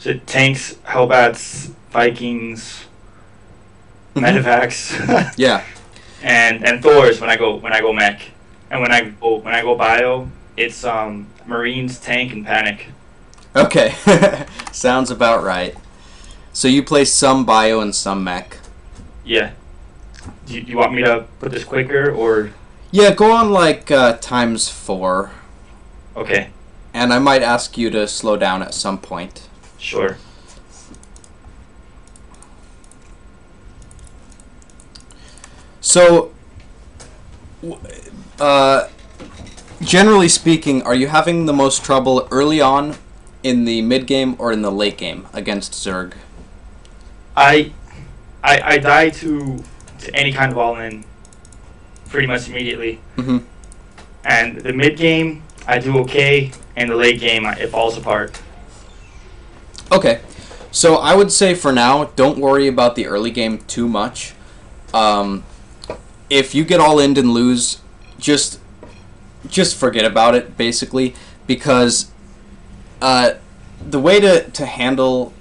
So tanks, Hellbats, Vikings, Medivacs, Yeah. and Thors when I go mech, and when I go bio, it's Marines, tank, and panic. Okay. Sounds about right. So you play some bio and some mech. Yeah. Do you want me to put this quicker or? Yeah, go on like ×4. Okay. And I might ask you to slow down at some point. Sure. So, generally speaking, are you having the most trouble early on in the mid game or in the late game against Zerg? I die to any kind of all-in pretty much immediately. Mm-hmm. And the mid game, I do okay, and the late game, it falls apart. Okay, so I would say for now, don't worry about the early game too much. If you get all in and lose, just forget about it, basically, because the way to handle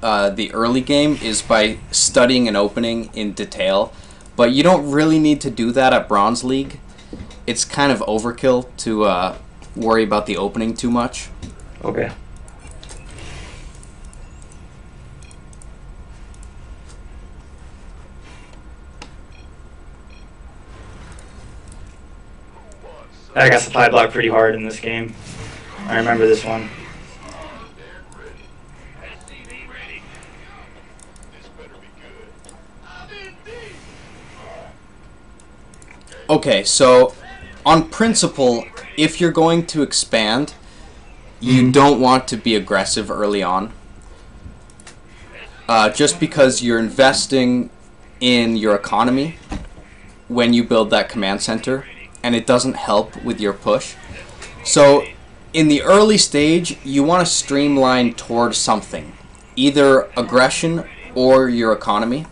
the early game is by studying an opening in detail, but you don't really need to do that at Bronze League. It's kind of overkill to worry about the opening too much. Okay. I got supply block pretty hard in this game. I remember this one. Okay, so on principle, if you're going to expand, you don't want to be aggressive early on. Just because you're investing in your economy when you build that command center, and it doesn't help with your push. So in the early stage, you want to streamline towards something, either aggression or your economy.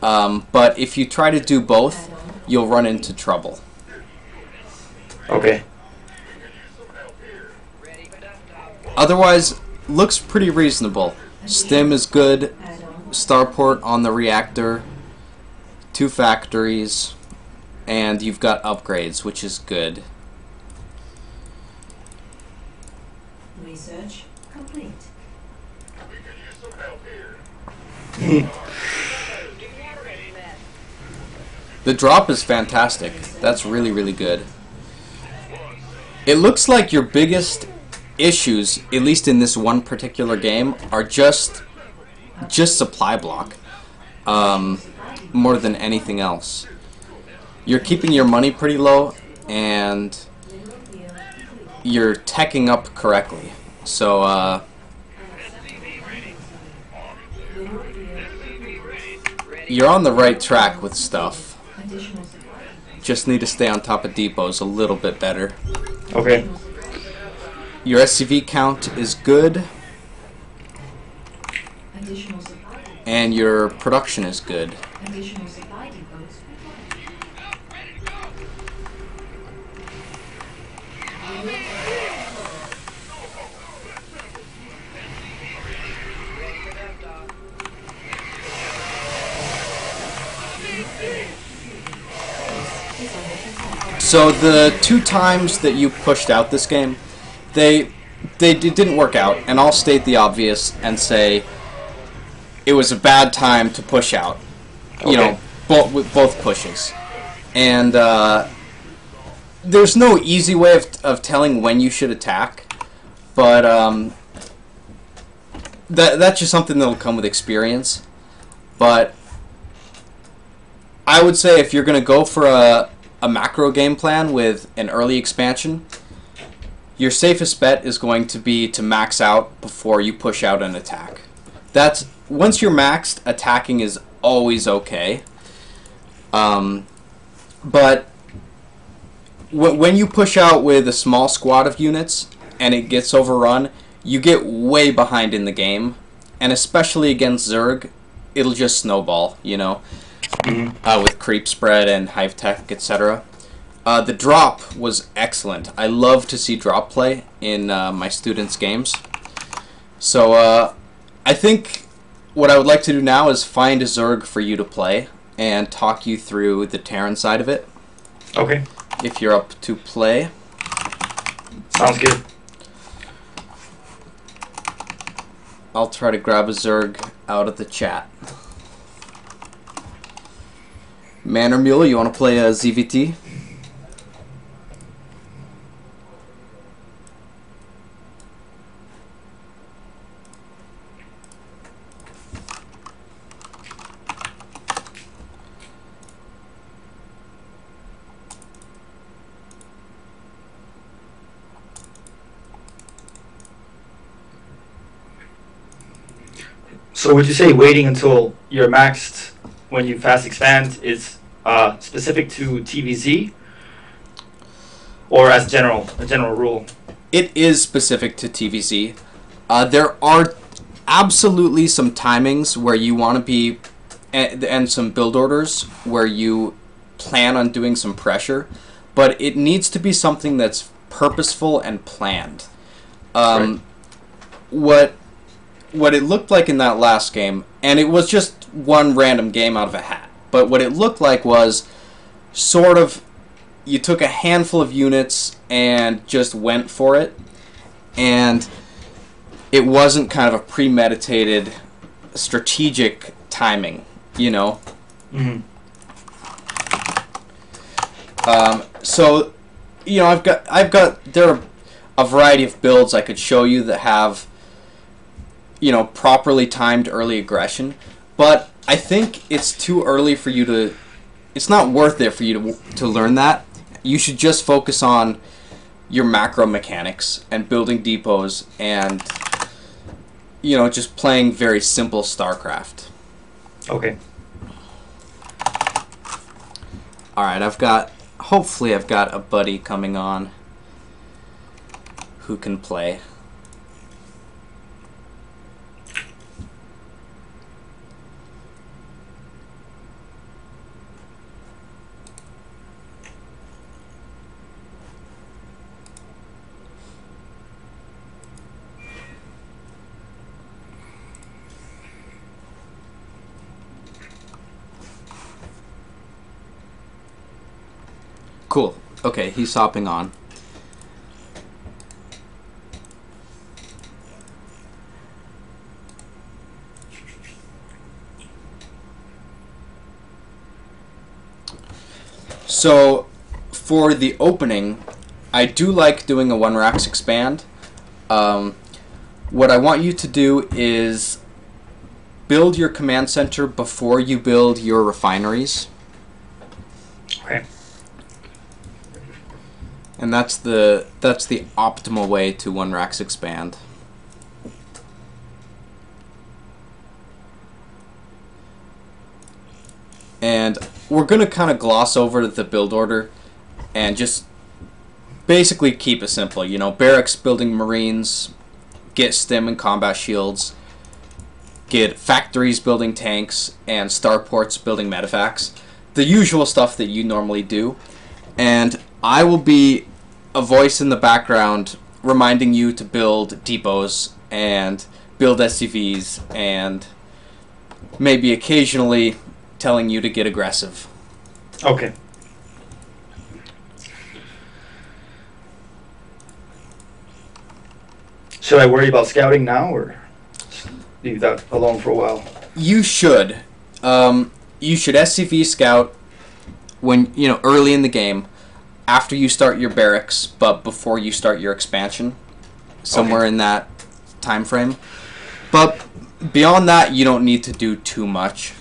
But if you try to do both, you'll run into trouble. Okay. Otherwise, looks pretty reasonable. Stim is good, starport on the reactor, 2 factories, and you've got upgrades, which is good. Research complete. The drop is fantastic. That's really, really good. It looks like your biggest issues, at least in this one particular game, are just supply block, more than anything else. You're keeping your money pretty low, and you're teching up correctly. So, you're on the right track with stuff. Just need to stay on top of depots a little bit better. Okay. Your SCV count is good, and your production is good. So the 2 times that you pushed out this game, they didn't work out, and I'll state the obvious and say it was a bad time to push out. You know, with both pushes, and there's no easy way of telling when you should attack, but that's just something that'll come with experience. But I would say if you're going to go for a macro game plan with an early expansion, your safest bet is going to be to max out before you push out an attack. That's once you're maxed, attacking is always okay. But when you push out with a small squad of units and it gets overrun, you get way behind in the game, and especially against Zerg, it'll just snowball, you know, with creep spread and hive tech, etc. The drop was excellent. I love to see drop play in my students' games. So, I think what I would like to do now is find a Zerg for you to play and talk you through the Terran side of it. Okay. If you're up to play. Sounds good. I'll try to grab a Zerg out of the chat. Man or Mule, you want to play a ZVT? So would you say waiting until you're maxed when you fast expand is specific to TVZ, or as a general rule? It is specific to TVZ. There are absolutely some timings where you want to be, and some build orders where you plan on doing some pressure, but it needs to be something that's purposeful and planned. Right. What it looked like in that last game, and it was just one random game out of a hat, but what it looked like was sort of you took a handful of units and just went for it, and it wasn't kind of a premeditated strategic timing, you know? Mm-hmm. So, you know, there are a variety of builds I could show you that have, you know, properly timed early aggression, but I think it's too early for you to, it's not worth it for you to learn that. You should just focus on your macro mechanics and building depots and, you know, just playing very simple StarCraft. Okay. Alright, hopefully I've got a buddy coming on who can play. Cool. Okay, he's hopping on. So, for the opening, I do like doing a 1-Rax expand. What I want you to do is build your command center before you build your refineries. Okay. And that's the optimal way to 1-Rax expand. And we're going to kind of gloss over the build order and just basically keep it simple. You know, barracks building marines, get stim and combat shields, get factories building tanks, and starports building medevacs. The usual stuff that you normally do. And I will be a voice in the background reminding you to build depots and build SCVs and maybe occasionally telling you to get aggressive. Okay. Should I worry about scouting now, or leave that alone for a while? You should. You should SCV scout when, you know, early in the game, after you start your barracks, but before you start your expansion, somewhere in that time frame. But beyond that, you don't need to do too much.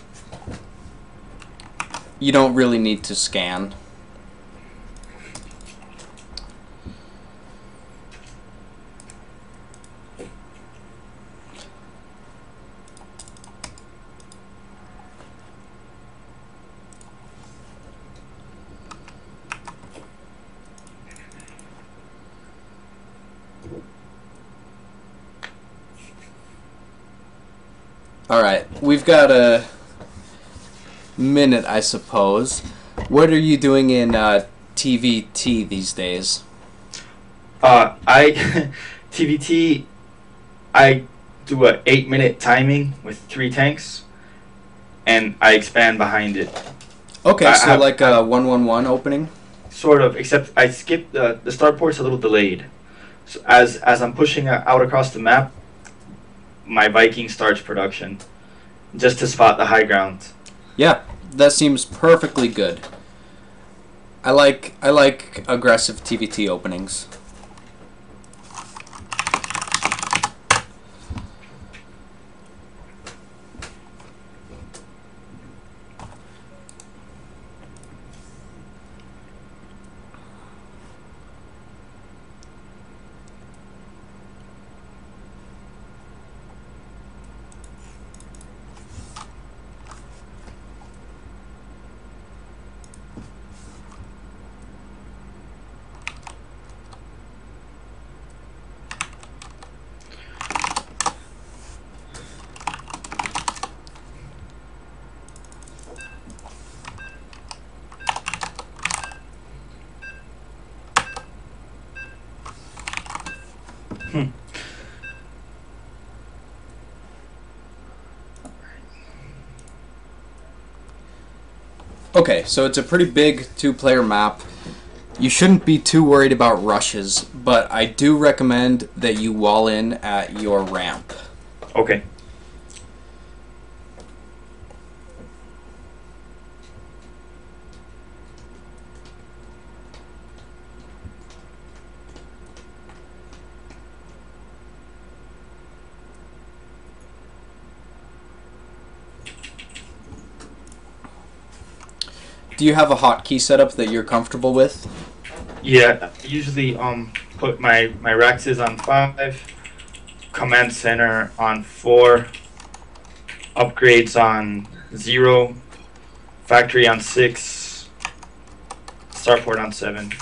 You don't really need to scan. Alright, we've got a minute, I suppose. What are you doing in TVT these days? TVT, I do a 8-minute timing with 3 tanks, and I expand behind it. Okay, so like a 1-1-1 opening? Sort of, except I skip the start port's a little delayed. So as I'm pushing out across the map, my Viking starts production, just to spot the high ground. Yeah, that seems perfectly good. I like aggressive TVT openings. Okay, so it's a pretty big 2-player map. You shouldn't be too worried about rushes, but I do recommend that you wall in at your ramp. Okay. Do you have a hotkey setup that you're comfortable with? Yeah, usually put my Raxes on 5, command center on 4, upgrades on 0, factory on 6, starport on 7.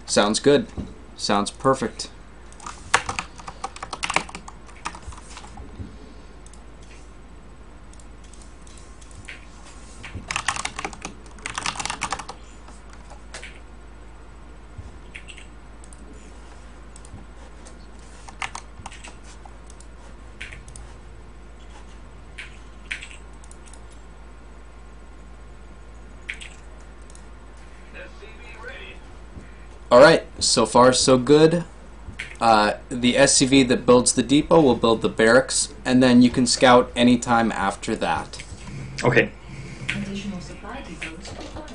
Sounds good. Sounds perfect. Alright, so far so good. The SCV that builds the depot will build the barracks, and then you can scout anytime after that. Okay. Additional supply depots required.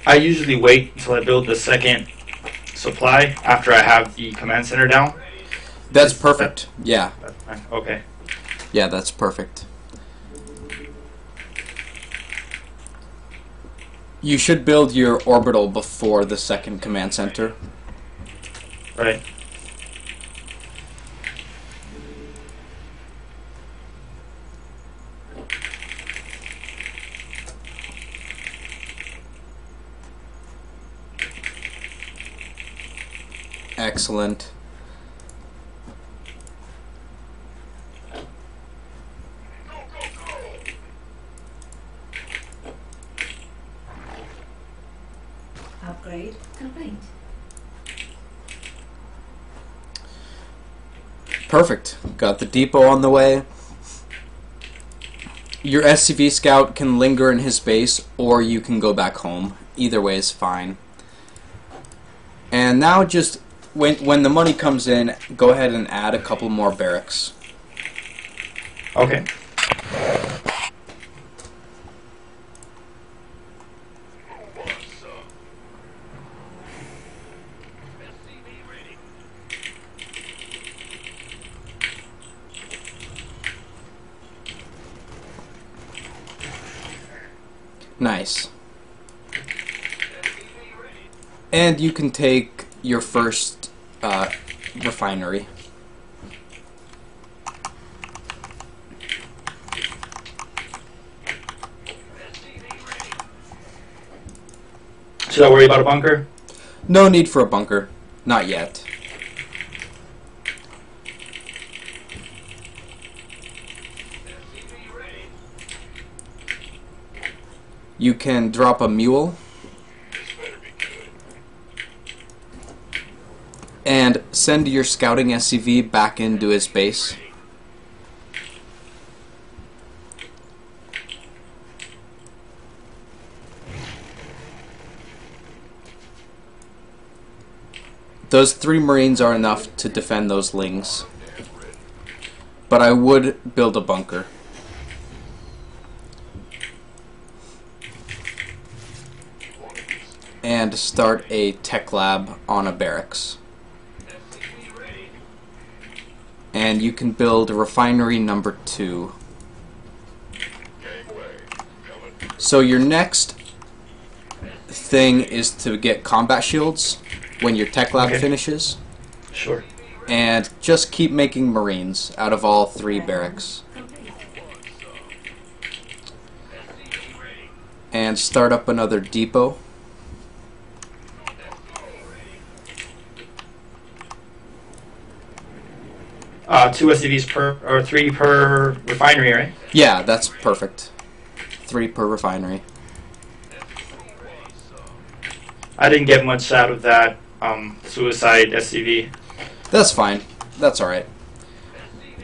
I usually wait until I build the second supply after I have the command center down. That's perfect. Yeah. Okay. Yeah, that's perfect. You should build your orbital before the second command center. Right. Excellent. Upgrade complete. Perfect. Got the depot on the way. Your SCV scout can linger in his base, or you can go back home. Either way is fine. And now just when the money comes in, go ahead and add a couple more barracks. Okay. Nice. And you can take your first refinery. Should I worry about a bunker? No need for a bunker. Not yet. You can drop a mule and send your scouting SCV back into his base. Those 3 Marines are enough to defend those lings, but I would build a bunker. And start a tech lab on a barracks. And you can build refinery number 2. So your next thing is to get combat shields when your tech lab finishes. Sure. And just keep making Marines out of all 3 barracks. And start up another depot. Two SCVs per, or 3 per refinery, right? Yeah, that's perfect. 3 per refinery. I didn't get much out of that suicide SCV. That's fine. That's alright.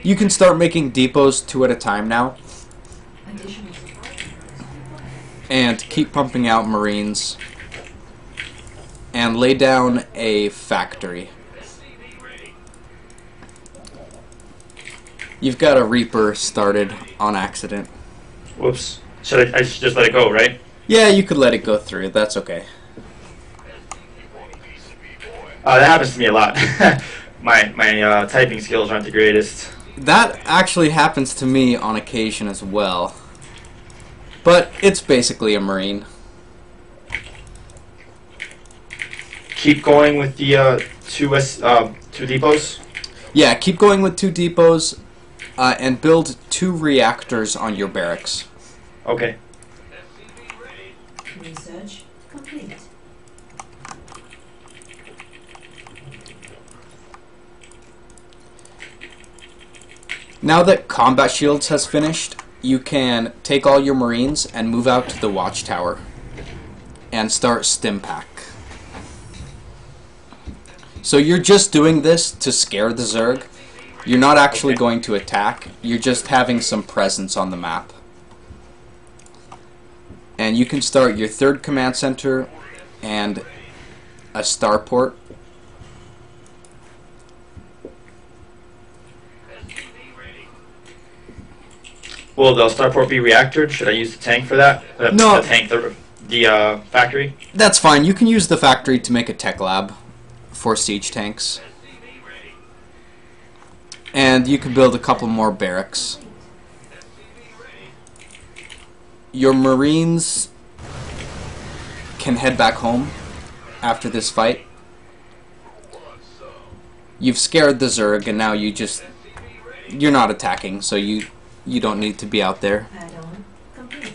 You can start making depots 2 at a time now. And keep pumping out Marines. And lay down a factory. You've got a Reaper started on accident. Whoops. I should just let it go, right? Yeah, you could let it go through. That's okay. That happens to me a lot. my typing skills aren't the greatest. That actually happens to me on occasion as well. But it's basically a Marine. Keep going with the 2 depots? Yeah, keep going with 2 depots. And build 2 reactors on your barracks. Okay. Research complete. Now that combat shields has finished, you can take all your Marines and move out to the watchtower and start Stimpack. So you're just doing this to scare the Zerg. You're not actually going to attack, you're just having some presence on the map. And you can start your 3rd command center and a starport. Will the starport be reactored? Should I use the tank for that? No. The tank, the factory? That's fine, you can use the factory to make a tech lab for siege tanks. And you can build a couple more barracks. Your Marines can head back home after this fight. You've scared the Zerg and now you're not attacking, so you don't need to be out there. Add-on complete.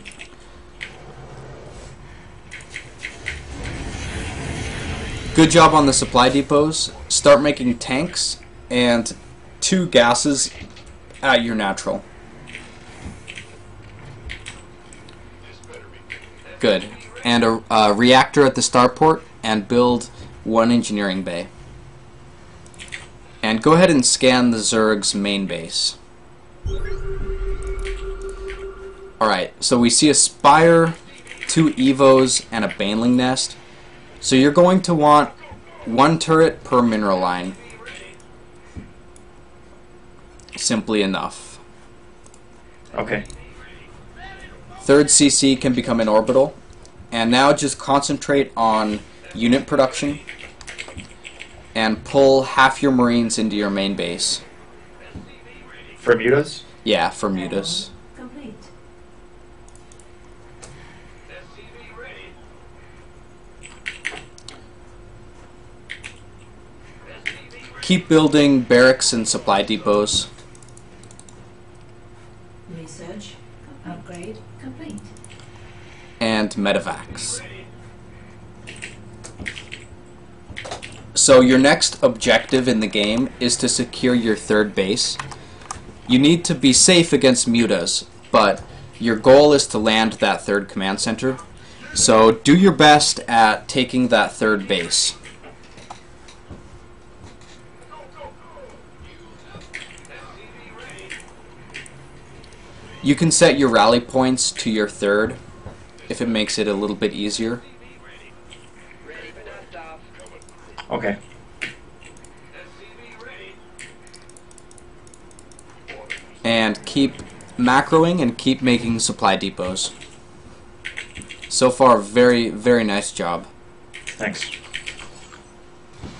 Good job on the supply depots. Start making tanks and 2 gases at your natural. Good. And a reactor at the starport, and build 1 engineering bay. And go ahead and scan the Zerg's main base. Alright, so we see a spire, 2 evos, and a baneling nest. So you're going to want 1 turret per mineral line. Simply enough. Okay. 3rd CC can become an orbital. And now just concentrate on unit production. And pull half your Marines into your main base. For mutas? Yeah, for mutas. Complete. Keep building barracks and supply depots. Research upgrade complete. And medevacs. So your next objective in the game is to secure your third base. You need to be safe against mutas, but your goal is to land that third command center. So do your best at taking that third base. You can set your rally points to your third if it makes it a little bit easier. Okay. And keep macroing and keep making supply depots. So far, very, very nice job. Thanks.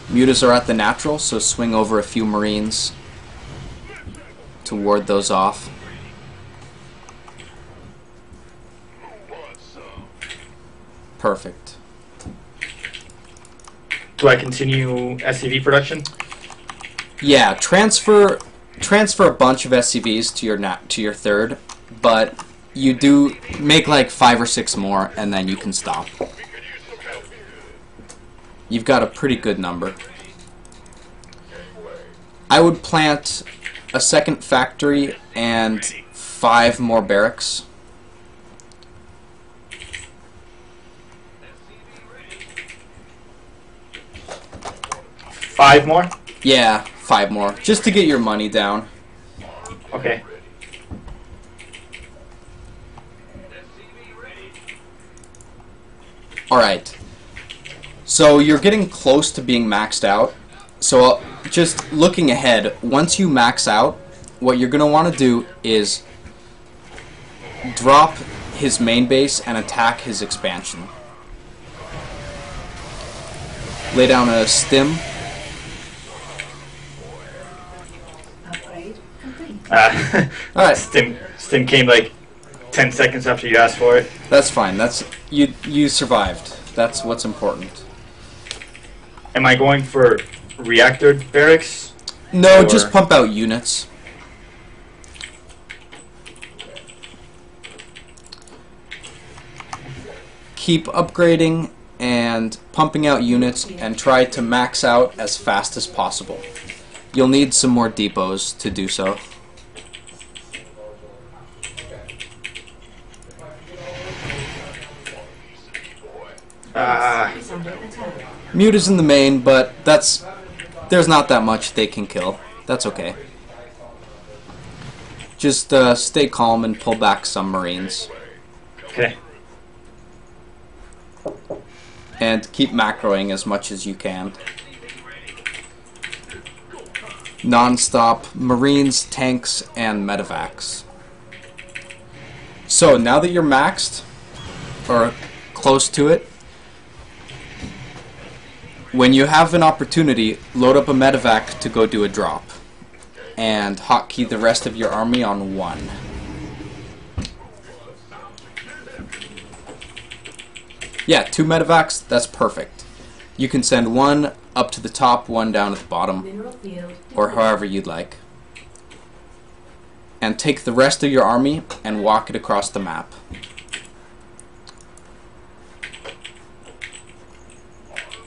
Mutas are at the natural, so swing over a few Marines to ward those off. Perfect. Do I continue SCV production? Yeah, transfer a bunch of SCVs to your third, but you do make like 5 or 6 more, and then you can stop. You've got a pretty good number. I would plant a second factory and 5 more barracks. Five more? Yeah, 5 more, just to get your money down. Okay. Alright, so you're getting close to being maxed out. So just looking ahead, once you max out, what you're going to want to do is drop his main base and attack his expansion. Lay down a stim. Upgrade complete. Alright, Stim came like 10 seconds after you asked for it. that's fine. That's you survived. That's what's important. Am I going for reactor barracks? No, Or- just pump out units. Keep upgrading and pumping out units and try to max out as fast as possible. You'll need some more depots to do so. Is under attack. Mute is in the main, but there's not that much they can kill. That's okay. Just stay calm and pull back some Marines. Okay. And keep macroing as much as you can. Non-stop Marines, tanks, and medevacs. So now that you're maxed, or close to it, when you have an opportunity, load up a medevac to go do a drop. And hotkey the rest of your army on 1. Yeah, 2 medevacs, that's perfect. You can send 1 up to the top, 1 down at the bottom, Mineral field. or however you'd like. And take the rest of your army and walk it across the map.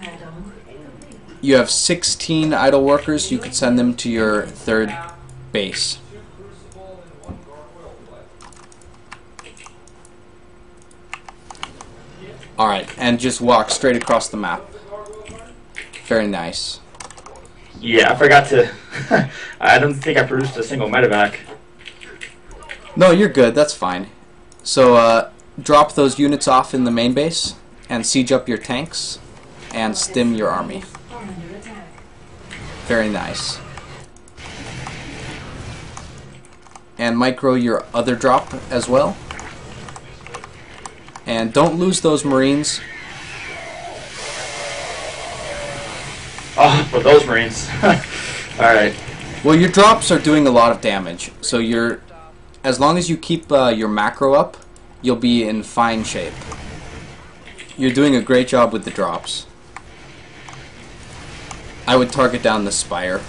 Add-on complete. You have 16 idle workers, you could send them to your third base. Alright, and just walk straight across the map. Very nice. Yeah, I forgot to... I don't think I produced a single medevac. No, you're good, that's fine. So, drop those units off in the main base, and siege up your tanks, and stim your army. Are under attack. Very nice. And micro your other drop as well. And don't lose those Marines. Oh, for those Marines. Alright. Well, your drops are doing a lot of damage, so as long as you keep your macro up, you'll be in fine shape. You're doing a great job with the drops. I would target down the spire.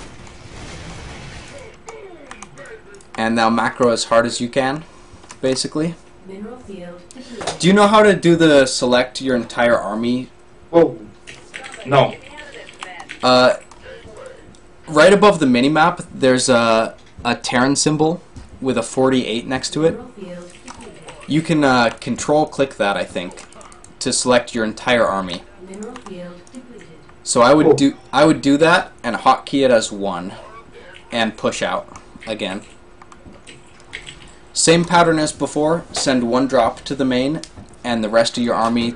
And now macro as hard as you can, basically. Mineral field depleted. Do you know how to do the select your entire army? Whoa. No. Right above the minimap, there's a Terran symbol with a 48 next to it. Mineral field depleted. You can control-click that, I think, to select your entire army. Mineral field depleted. So I would Cool. do that and hotkey it as 1, and push out again. Same pattern as before. Send 1 drop to the main, and the rest of your army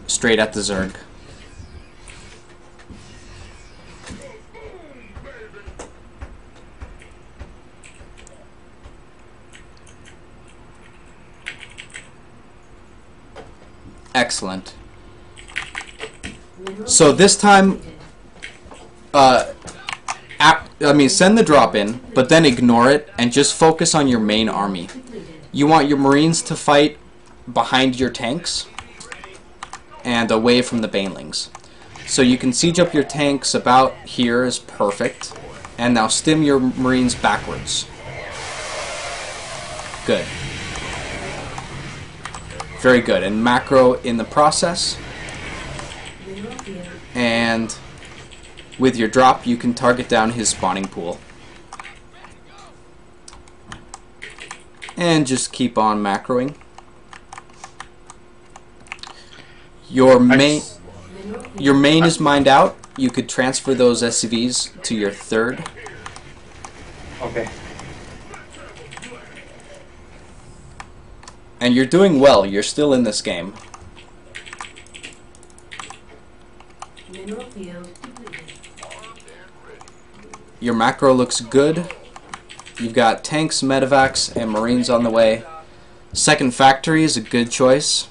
straight at the Zerg. Excellent. Mineral So field this time, depleted. send the drop in, but then ignore it and just focus on your main army. Depleted. You want your Marines to fight behind your tanks and away from the banelings. So you can siege up your tanks about here is perfect. And now stim your Marines backwards. Good. Very good. And macro in the process. Mineral field. And with your drop, you can target down his spawning pool. And just keep on macroing. Your main Mineral field. your main is mined out. You could transfer those SCVs to your third. Okay. And you're doing well. You're still in this game. Mineral field depleted. Your macro looks good. You've got tanks, medevacs, and Marines on the way. Second factory is a good choice.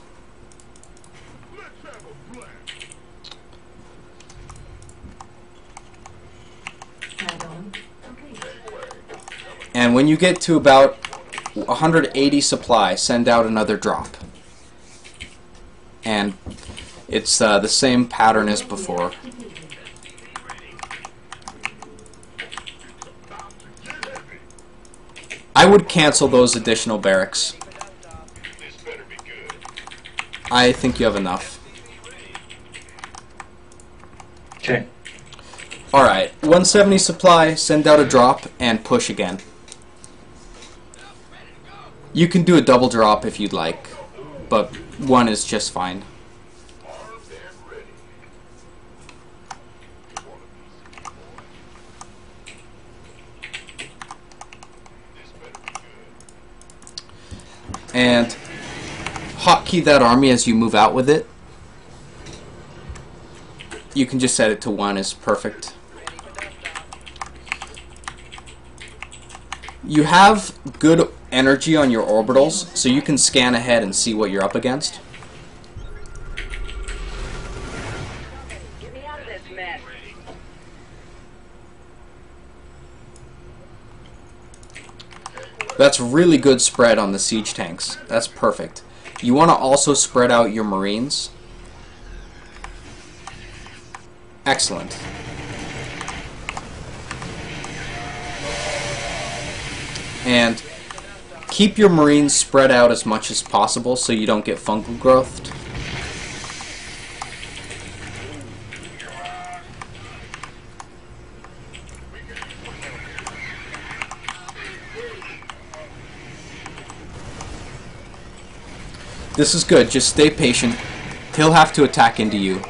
Add-on complete. And when you get to about 180 supply, send out another drop. And it's the same pattern as before. Depleted. I would cancel those additional barracks. I think you have enough. Okay. Alright, 170 supply, send out a drop, and push again. You can do a double drop if you'd like, but 1 is just fine. And hotkey that army as you move out with it. You can just set it to 1 is perfect. You have good energy on your orbitals, so you can scan ahead and see what you're up against. Get me out of this mess. That's really good spread on the siege tanks. That's perfect. You want to also spread out your Marines. Excellent. And keep your Marines spread out as much as possible so you don't get fungal growth. This is good. Just stay patient. He'll have to attack into you.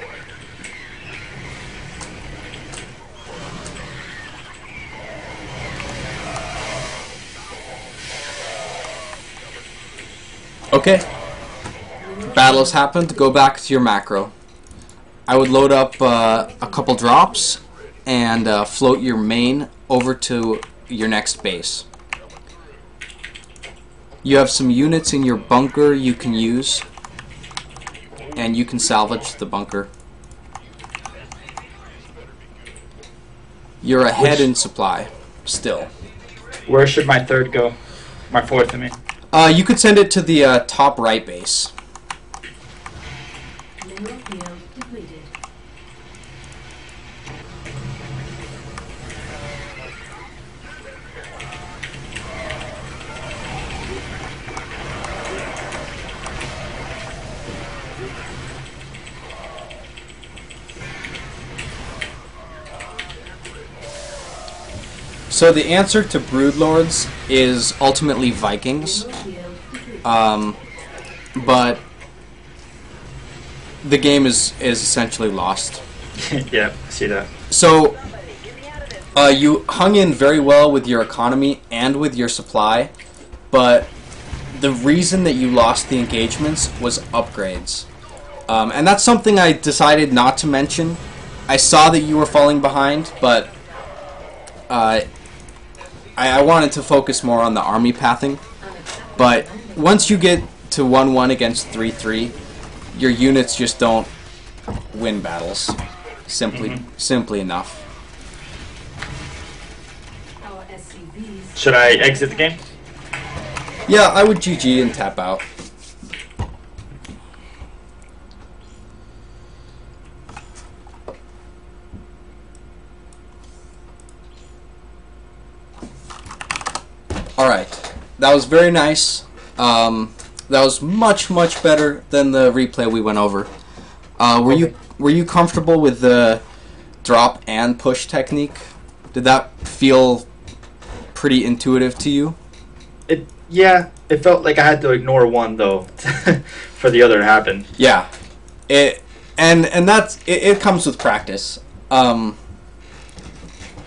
Okay. Battle has happened. Go back to your macro. I would load up a couple drops and float your main over to your next base. You have some units in your bunker you can use, and you can salvage the bunker. You're ahead in supply, still. Where should my third go? My fourth, I mean. You could send it to the top right base. Mineral field depleted. So the answer to Broodlords is ultimately Vikings, Mineral field depleted. but the game is essentially lost. Yeah, I see that. So you hung in very well with your economy and with your supply, but the reason that you lost the engagements was upgrades. And that's something I decided not to mention. I saw that you were falling behind, but I wanted to focus more on the army pathing. But once you get to 1-1 against 3-3, your units just don't win battles. Simply enough. Our SCVs. Should I exit the game? Yeah, I would GG and tap out. Alright, that was very nice. That was much better than the replay we went over. Were you comfortable with the drop and push technique? Did that feel pretty intuitive to you? Yeah, it felt like I had to ignore one though for the other to happen. Yeah, it comes with practice. The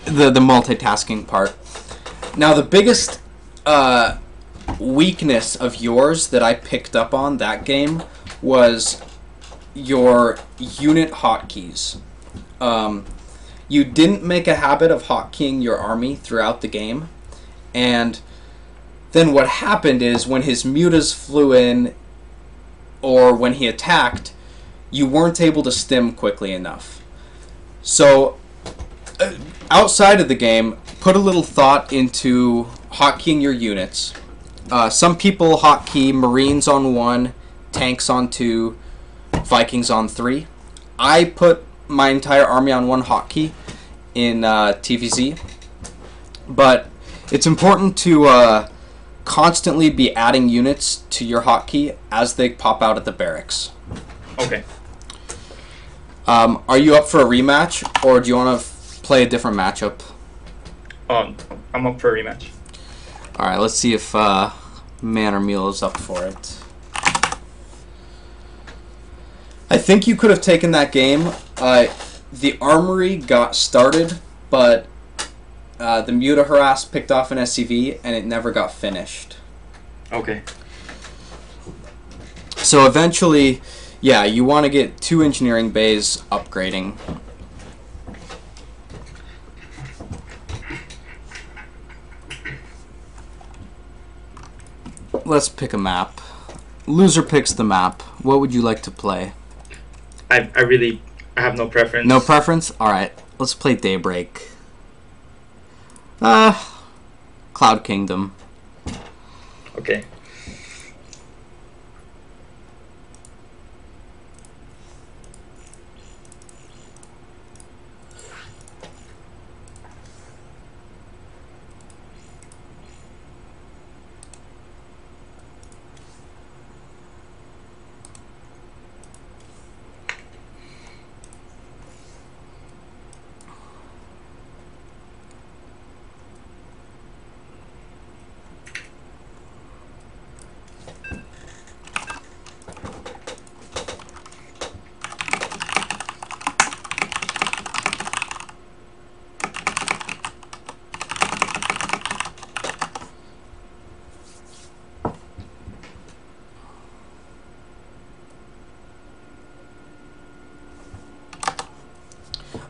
multitasking part. Now the biggest weakness of yours that I picked up on that game was your unit hotkeys. You didn't make a habit of hotkeying your army throughout the game, and then what happened is when his mutas flew in or when he attacked, you weren't able to stim quickly enough. So outside of the game, put a little thought into hotkeying your units. Some people hotkey Marines on 1, tanks on 2, Vikings on 3. I put my entire army on 1 hotkey in TVZ, but it's important to constantly be adding units to your hotkey as they pop out at the barracks. Okay. Are you up for a rematch, or do you want to play a different matchup? I'm up for a rematch. Alright, let's see if Man or Mule is up for it. I think you could have taken that game. The armory got started, but the Muta Harass picked off an SCV, and it never got finished. Okay. So eventually, yeah, you want to get 2 engineering bays upgrading. Let's pick a map. Loser picks the map. What would you like to play? I have no preference. No preference? Alright, let's play Daybreak. Cloud Kingdom. Okay.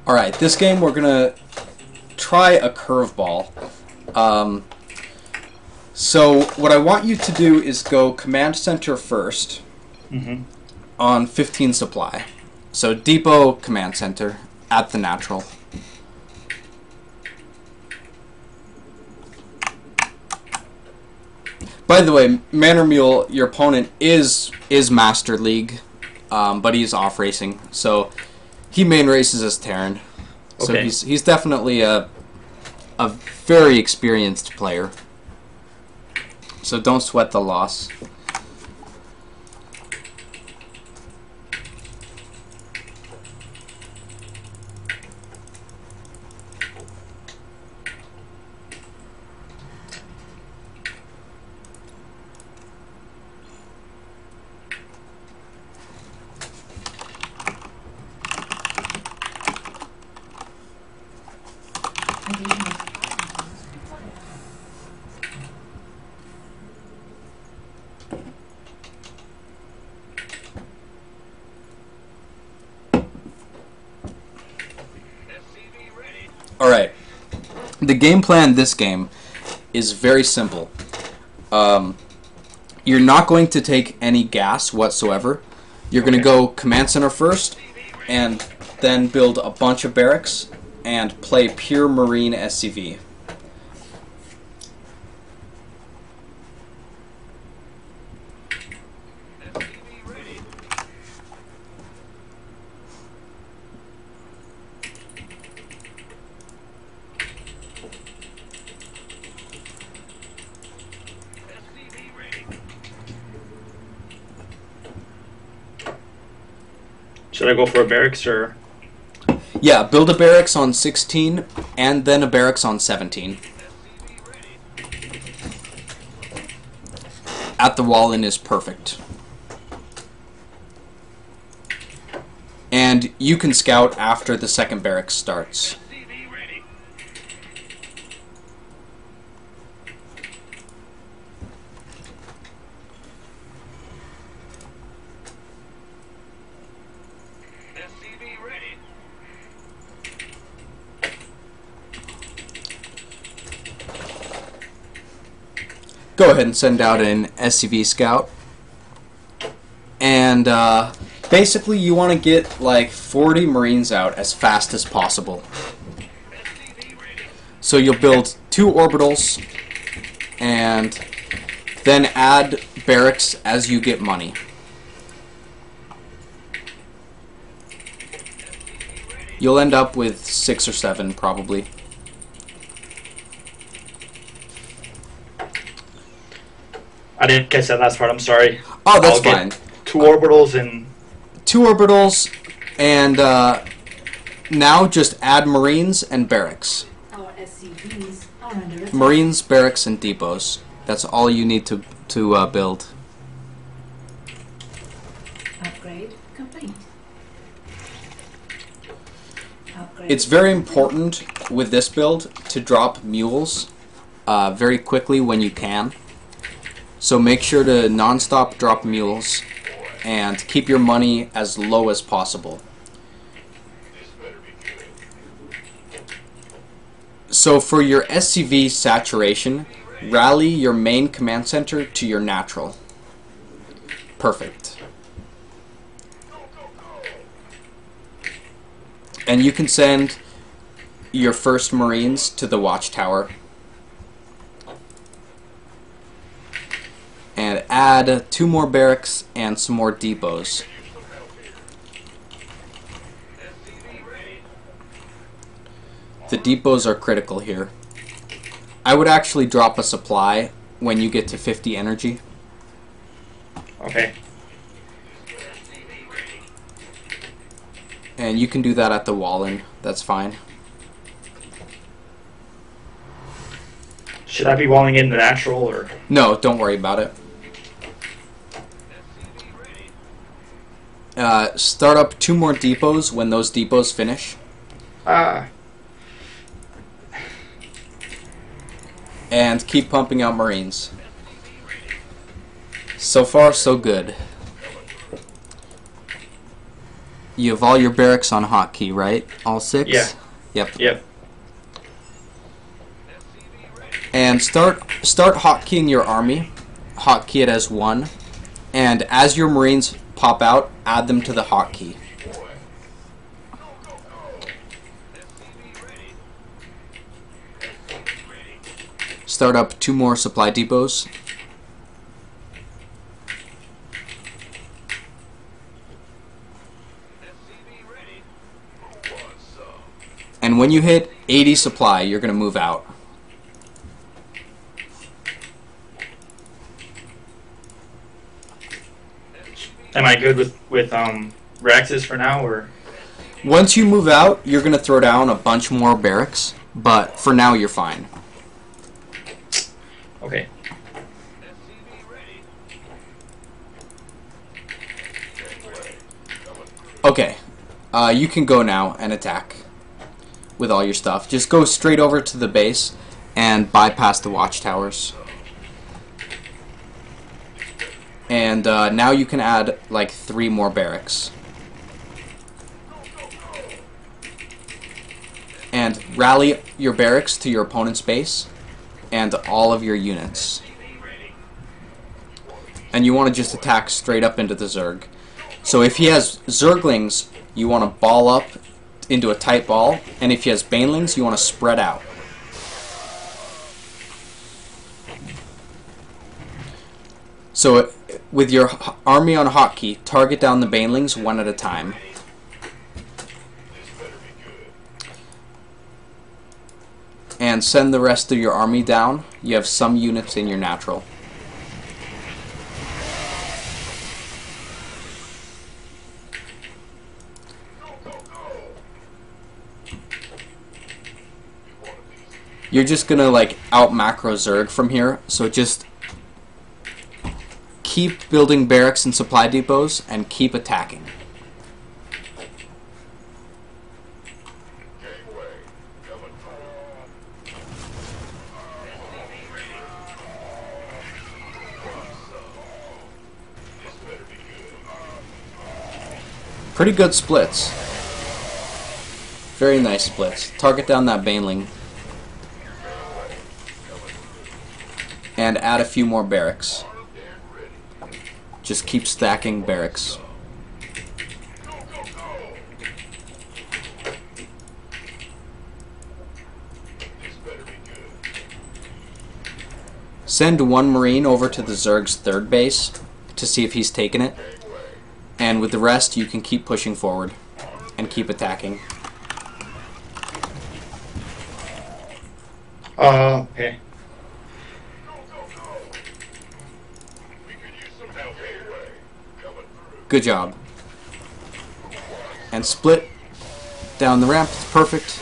Alright, this game we're going to try a curveball. So what I want you to do is go command center first on 15 supply. So depot command center at the natural. By the way, Manor Mule, your opponent is Master League, but he's off racing, so he main races as Terran. So Okay. he's definitely a very experienced player. So don't sweat the loss. Alright. The game plan this game is very simple. You're not going to take any gas whatsoever. You're going to go command center first, and then build a bunch of barracks, and play pure Marine SCV. Should I go for a barracks or? Yeah, build a barracks on 16 and then a barracks on 17. At the wall-in is perfect. And you can scout after the second barracks starts. Go ahead and send out an SCV scout. And basically you want to get like 40 Marines out as fast as possible. So you'll build 2 orbitals and then add barracks as you get money. You'll end up with 6 or 7 probably. I didn't catch that last part. I'm sorry. Oh, that's I'll fine. Get 2 orbitals and 2 orbitals, and now just add Marines and barracks. Our SCVs are under attack. Marines, barracks, and depots. That's all you need to build. Upgrade complete. Upgrade It's very important with this build to drop mules very quickly when you can. So make sure to non-stop drop mules and keep your money as low as possible. So for your SCV saturation, rally your main command center to your natural. Perfect. And you can send your first Marines to the watchtower. And add 2 more barracks and some more depots. The depots are critical here. I would actually drop a supply when you get to 50 energy. okay. And you can do that at the wall-in. That's fine. Should I be walling in the natural or? No, don't worry about it. Start up 2 more depots when those depots finish. And keep pumping out Marines. So far, so good. You have all your barracks on hotkey, right? All 6? Yeah. Yep. Yep. And start hotkeying your army. Hotkey it as 1. And as your Marines pop out, add them to the hotkey. Start up 2 more supply depots. And when you hit 80 supply, you're going to move out. Am I good with Raxes for now or? Once you move out, you're going to throw down a bunch more barracks, but for now you're fine. Okay. Okay, you can go now and attack with all your stuff. Just go straight over to the base and bypass the watchtowers. And now you can add like 3 more barracks. And rally your barracks to your opponent's base and all of your units. And you want to just attack straight up into the Zerg. So if he has Zerglings, you want to ball up into a tight ball, and if he has Banelings, you want to spread out. So with your army on hotkey, target down the Banelings one at a time. And send the rest of your army down. You have some units in your natural. You're just gonna like out macro Zerg from here, so just keep building barracks and supply depots and keep attacking. Pretty good splits. Very nice splits. Target down that Baneling. And add a few more barracks. Just keep stacking barracks. Send one Marine over to the Zerg's third base to see if he's taken it. And with the rest, you can keep pushing forward and keep attacking. Okay. Good job. And split down the ramp. It's perfect.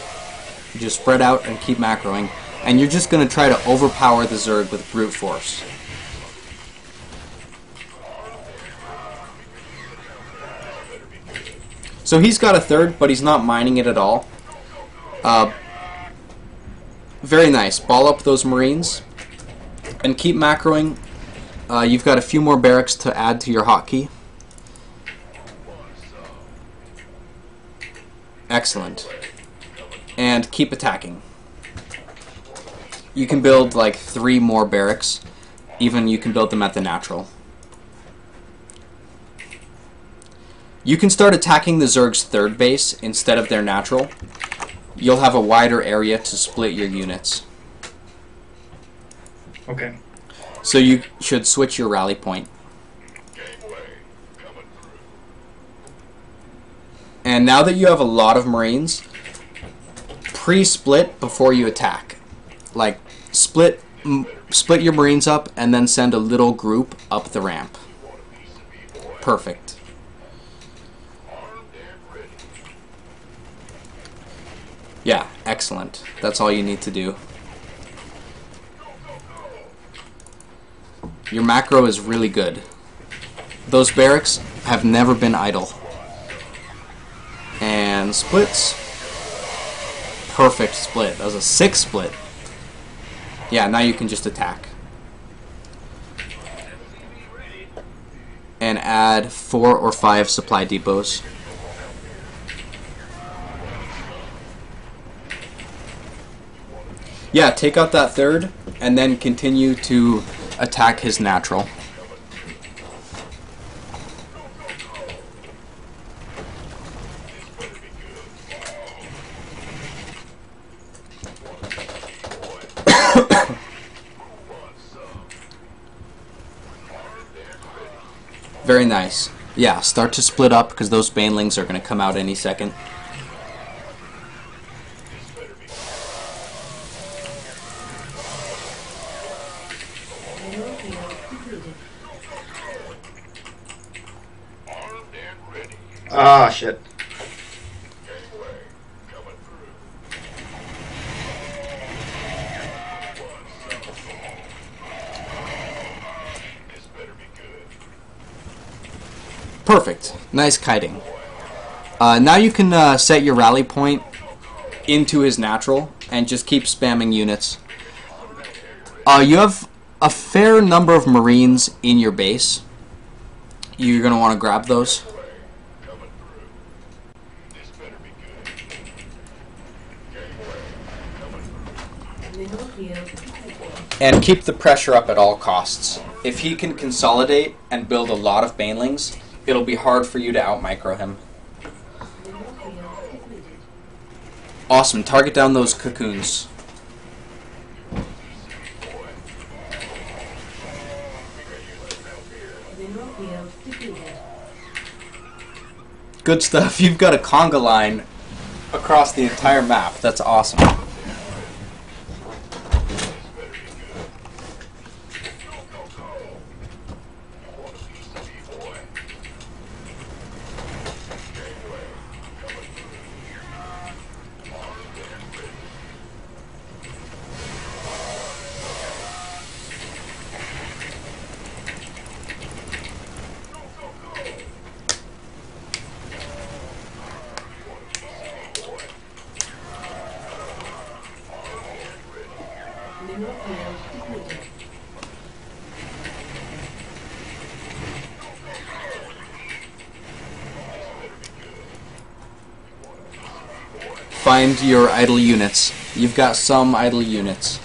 You just spread out and keep macroing. And you're just going to try to overpower the Zerg with brute force. So he's got a third, but he's not mining it at all. Very nice. Ball up those Marines and keep macroing. You've got a few more barracks to add to your hotkey. Excellent. And keep attacking. You can build like 3 more barracks. Even you can build them at the natural. You can start attacking the Zerg's third base instead of their natural. You'll have a wider area to split your units. Okay. So you should switch your rally point. And now that you have a lot of Marines, pre-split before you attack. Like, split your Marines up and then send a little group up the ramp. Perfect. Yeah, excellent. That's all you need to do. Your macro is really good. Those barracks have never been idle. And splits. Perfect split. That was a 6 split. Yeah, now you can just attack. And add 4 or 5 supply depots. Yeah, take out that third, and then continue to attack his natural. Very nice. Yeah, start to split up, because those Banelings are going to come out any second. Ah, shit. Perfect. Nice kiting. Now you can set your rally point into his natural and just keep spamming units. You have a fair number of Marines in your base. You're going to want to grab those. and keep the pressure up at all costs. If he can consolidate and build a lot of banelings, it'll be hard for you to out-micro him. Awesome. Target down those cocoons. Good stuff. You've got a conga line across the entire map. That's awesome. Find your idle units. You've got some idle units.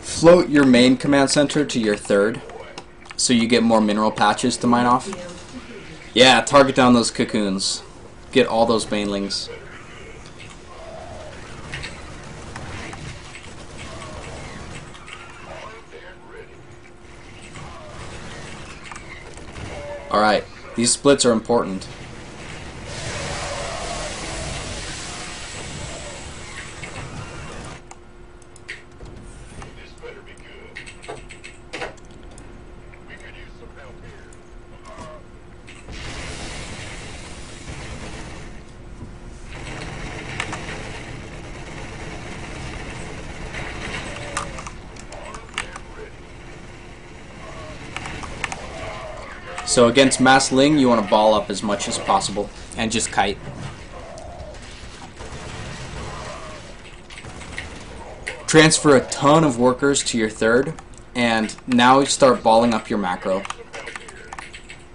Float your main command center to your third, so you get more mineral patches to mine off. Yeah, target down those cocoons. Get all those banelings. Alright, these splits are important. So against Mass Ling, you want to ball up as much as possible and just kite. Transfer a ton of workers to your third, and now start balling up your macro.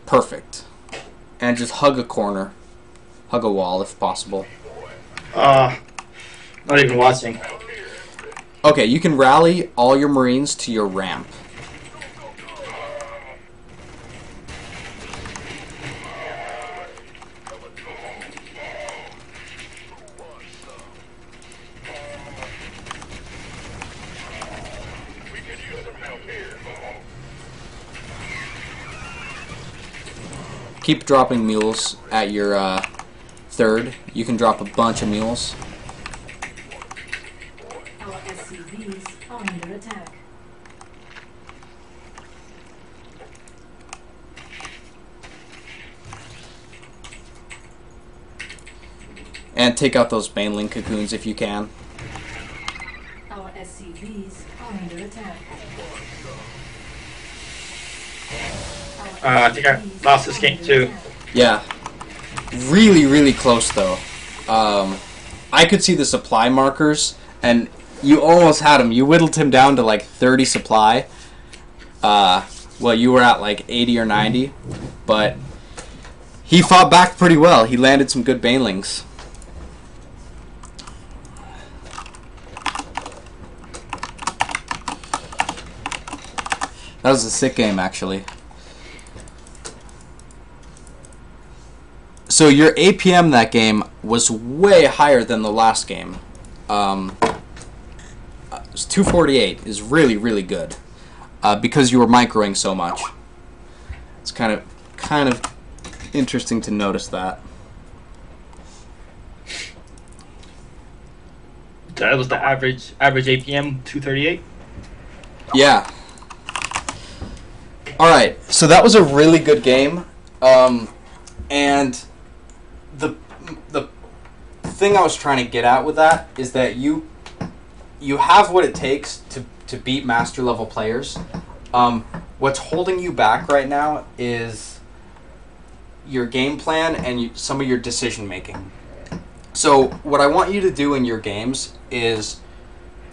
Perfect. And just hug a corner. Hug a wall if possible. Not even watching. Okay, you can rally all your Marines to your ramp. Keep dropping mules at your third. You can drop a bunch of mules. Our SCVs are under attack. And take out those baneling cocoons if you can. Our SCVs are under attack. I think I lost this game too. Yeah. Really, really close though. I could see the supply markers, and you almost had him. You whittled him down to like 30 supply. Well, you were at like 80 or 90, but he fought back pretty well. He landed some good banelings. That was a sick game, actually. So your APM that game was way higher than the last game. It was 248 is really, really good because you were microing so much. It's kind of interesting to notice that. That was the average APM 238. Yeah. All right. So that was a really good game, and the thing I was trying to get at with that is that you have what it takes to beat master level players. What's holding you back right now is your game plan and some of your decision making. So what I want you to do in your games is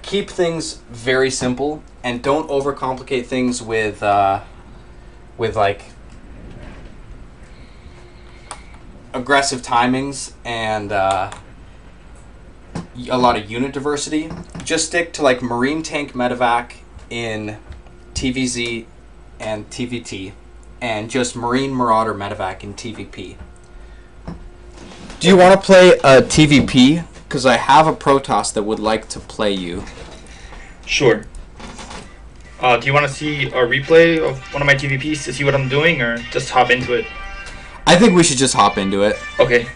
keep things very simple and don't overcomplicate things with with like aggressive timings and a lot of unit diversity. Just stick to like Marine Tank Medevac in TVZ and TVT, and just Marine Marauder Medevac in TVP. Do you want to play a TVP? Because I have a Protoss that would like to play you. Sure. Do you want to see a replay of one of my TVPs to see what I'm doing, or just hop into it? I think we should just hop into it. Okay.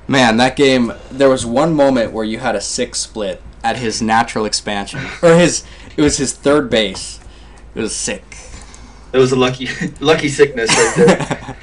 Man, that game, there was one moment where you had a 6 split at his natural expansion. Or it was his third base. It was sick. It was a lucky sickness right there.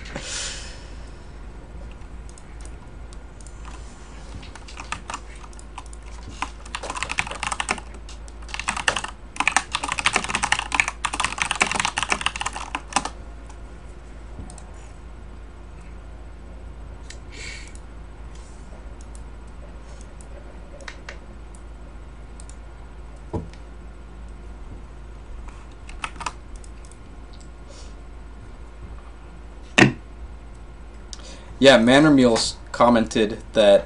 Yeah, Mannermules commented that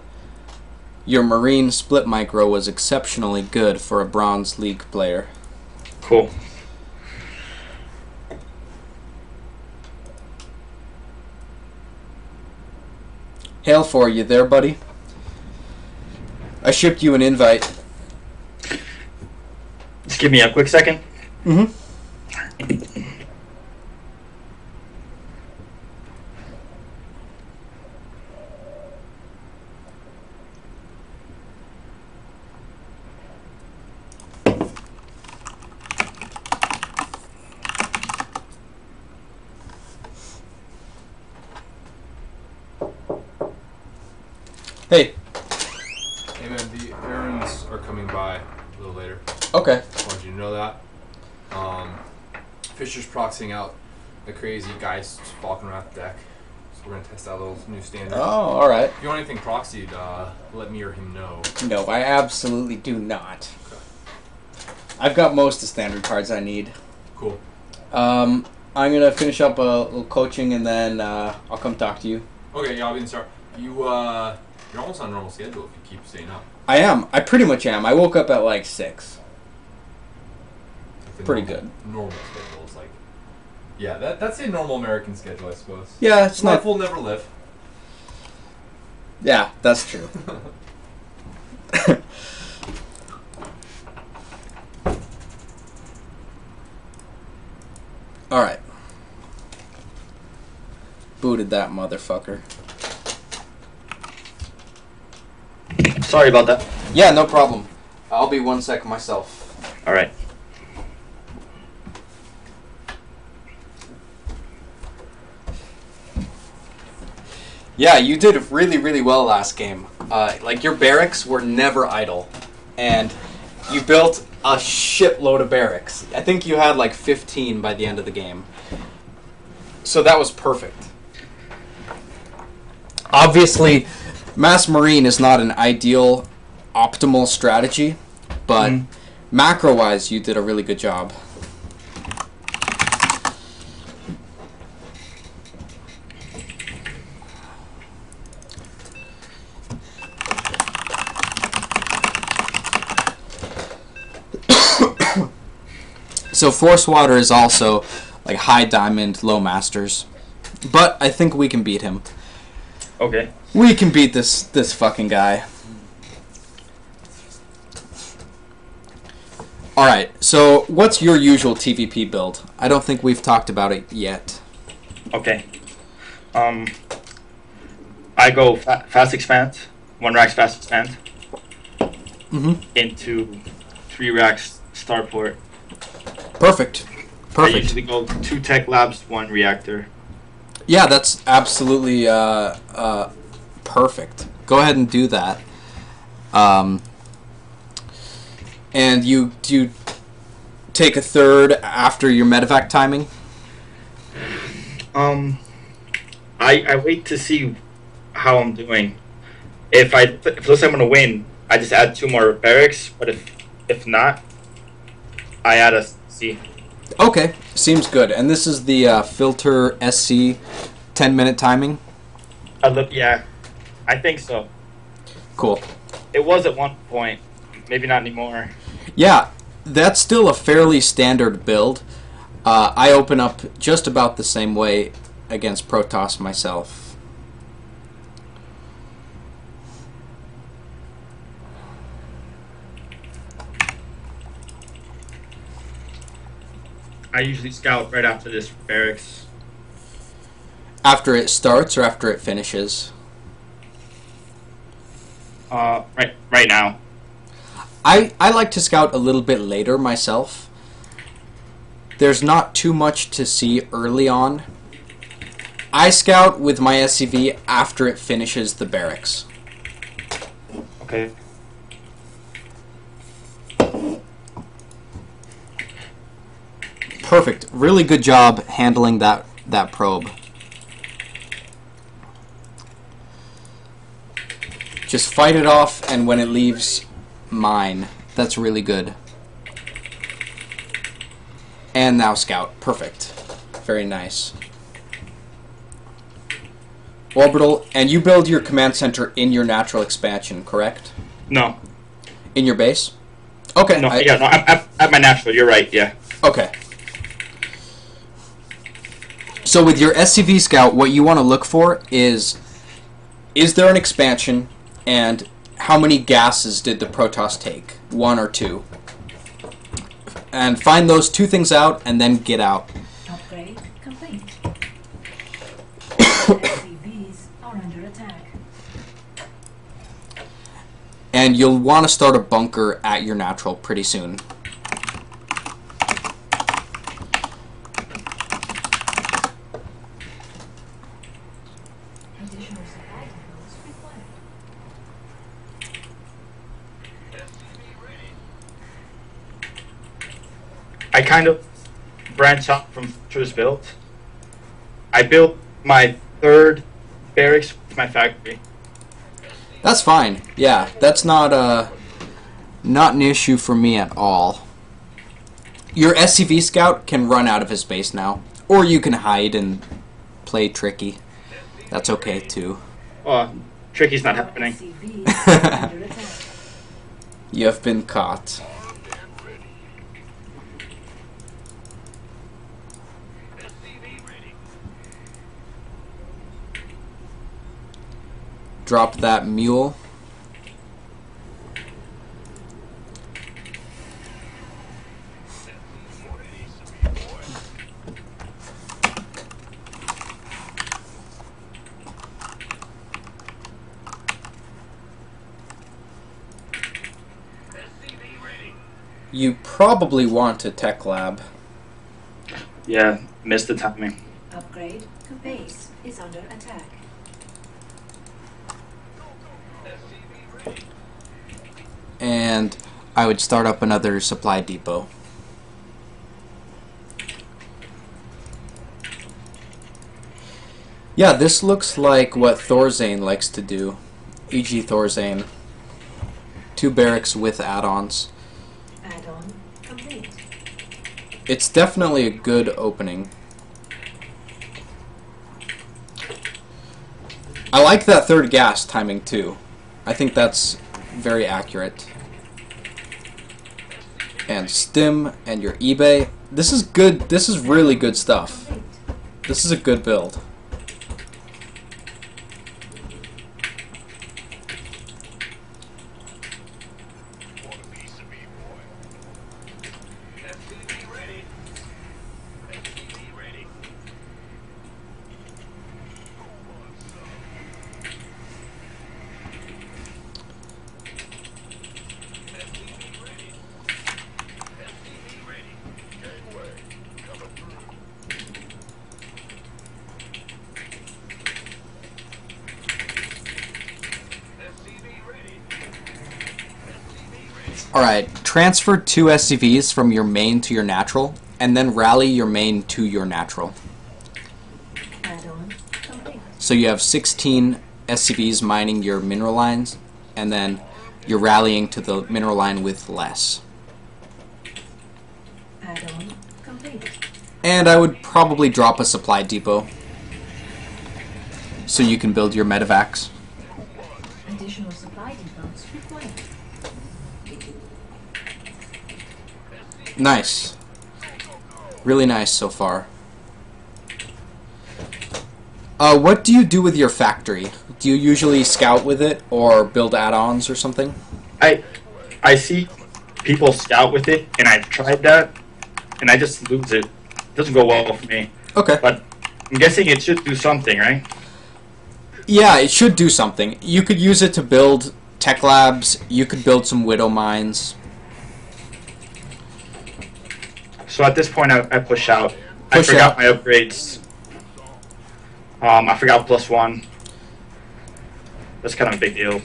your Marine split micro was exceptionally good for a Bronze League player. Cool. Hail for you there, buddy. I shipped you an invite. Just give me a quick second. Mm-hmm. Hey. Hey man, the errands are coming by a little later. Okay. I wanted you to know that. Fisher's proxying out the crazy Geist Falcon Wrath deck. So we're going to test out a little new standard. Oh, alright. If you want anything proxied, let me or him know. No, I absolutely do not. Okay. I've got most of the standard cards I need. Cool. I'm going to finish up a little coaching and then I'll come talk to you. Okay, yeah, I'll be in the start. You're almost on normal schedule if you keep staying up. I am. I pretty much am. I woke up at like 6. Like Pretty normal, good. Normal schedule is like... Yeah, that's a normal American schedule, I suppose. Yeah, it's Life not... will never live. Yeah, that's true. Alright. Booted that motherfucker. Sorry about that. Yeah, no problem. I'll be 1 sec myself. All right. Yeah, you did really, really well last game. Like, your barracks were never idle. And you built a shitload of barracks. I think you had like 15 by the end of the game. So that was perfect. Obviously, Mass Marine is not an ideal, optimal strategy, but macro-wise, you did a really good job. So Force Water is also like high diamond, low masters, but I think we can beat him. Okay. We can beat this fucking guy. Alright, so what's your usual TVP build? I don't think we've talked about it yet. Okay. I go fast expand, 1 racks fast expand, into 3 racks starport. Perfect. I Perfect. usually go 2 tech labs, 1 reactor. Yeah, that's absolutely perfect. go ahead and do that. And do you take a third after your medevac timing? I wait to see how I'm doing. If it looks like I'm gonna win, I just add 2 more barracks. But if not, I add a C. Okay, seems good. And this is the filter SC 10-minute timing? Yeah, I think so. Cool. It was at one point, maybe not anymore. Yeah, that's still a fairly standard build. I open up just about the same way against Protoss myself. I usually scout right after this barracks. After it starts or after it finishes? Right now. I like to scout a little bit later myself. There's not too much to see early on. I scout with my SCV after it finishes the barracks. Okay. Perfect. Really good job handling that probe. Just fight it off, and when it leaves, mine. That's really good. And now scout. Perfect. Very nice. Orbital, and you build your command center in your natural expansion, correct? No. In your base? Okay. No, I'm at my natural. You're right, yeah. Okay. So with your SCV scout, what you want to look for is there an expansion, and how many gases did the Protoss take? 1 or 2? And find those 2 things out, and then get out. Upgrade complete. SCVs are under attack. And you'll want to start a bunker at your natural pretty soon. Additional supply depots required. I kind of branch out from this build. I built my 3rd barracks with my factory. That's fine. Yeah, that's not an issue for me at all. Your SCV scout can run out of his base now, or you can hide and play tricky. That's okay too. Tricky's not happening. SCVs are under attack. You have been caught. Drop that mule. You probably want a tech lab. Yeah, missed the timing. Upgrade to base is under attack. And I would start up another supply depot. Yeah, this looks like what Thorzane likes to do. E.g. Thorzane. 2 barracks with add-ons. Add-on complete. It's definitely a good opening. I like that 3rd gas timing too. I think that's very accurate. And Stim and your eBay. This is good. This is really good stuff. This is a good build. Alright, transfer 2 SCVs from your main to your natural, and then rally your main to your natural. Add-on complete. So you have 16 SCVs mining your mineral lines, and then you're rallying to the mineral line with less. Add-on complete. And I would probably drop a supply depot so you can build your medevacs. Additional supply depots required. Nice. Really nice so far. What do you do with your factory? Do you usually scout with it or build add-ons or something? I see people scout with it, and I've tried that, and I just lose it. It doesn't go well for me. Okay. But I'm guessing it should do something, right? Yeah, it should do something. You could use it to build tech labs. You could build some widow mines. So at this point, I push out. I Push forgot out. my upgrades. I forgot +1. That's kind of a big deal.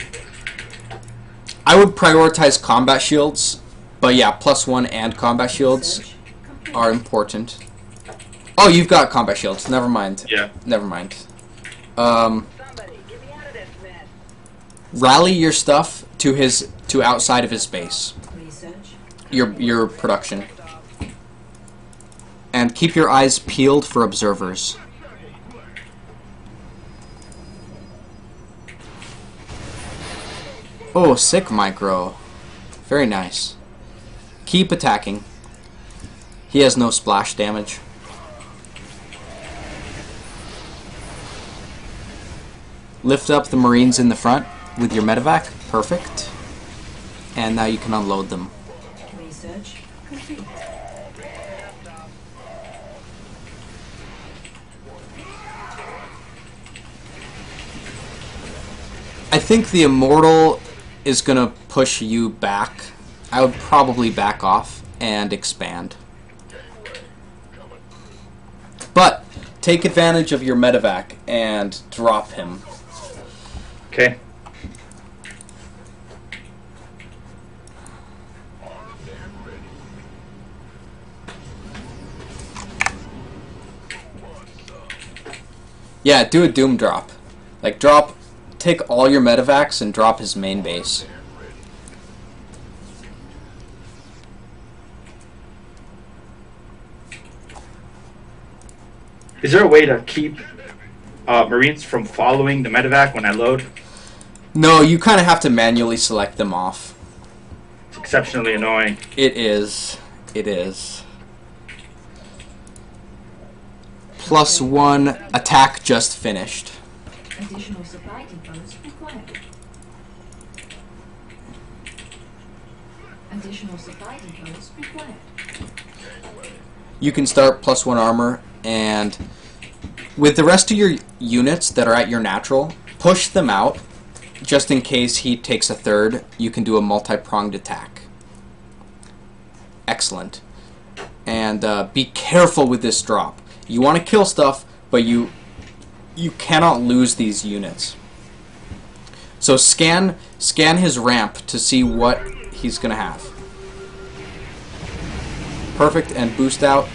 I would prioritize combat shields, but yeah, +1 and combat shields Search complete. are important. Oh, you've got combat shields. Never mind. Yeah. Never mind. Somebody, get me out of this mess. Rally your stuff to outside of his base. Research. Your production. And keep your eyes peeled for observers. Oh, sick micro. Very nice. Keep attacking. He has no splash damage. Lift up the Marines in the front with your medevac. Perfect. And now you can unload them. Research complete. I think the Immortal is going to push you back. I would probably back off and expand. But take advantage of your medevac and drop him. Okay. Yeah, do a Doom drop. Like, take all your medevacs and drop his main base. Is there a way to keep Marines from following the medevac when I load? No, you kind of have to manually select them off. It's exceptionally annoying. It is. It is. +1 attack just finished. Additional supply depots required. Additional supply depots required. You can start +1 armor, and with the rest of your units that are at your natural, push them out. Just in case he takes a third, you can do a multi-pronged attack. Excellent. And be careful with this drop. You want to kill stuff, but you cannot lose these units. So scan his ramp to see what he's going to have. Perfect, and boost out.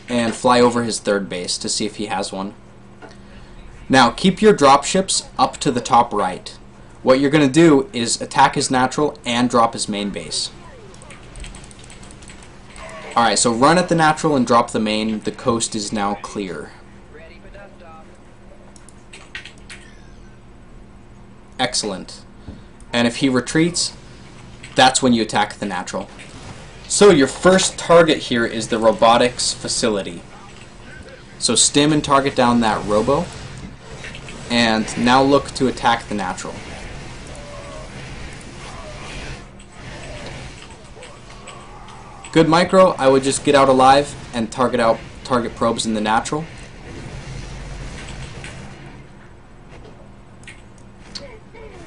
And fly over his third base to see if he has one. Now, keep your dropships up to the top right. What you're going to do is attack his natural and drop his main base. Alright, so run at the natural and drop the main. The coast is now clear. Ready for dust off. Excellent. And if he retreats, that's when you attack the natural. So your first target here is the robotics facility. So stim and target down that robo. And now look to attack the natural. Good micro. I would just get out alive and target probes in the natural.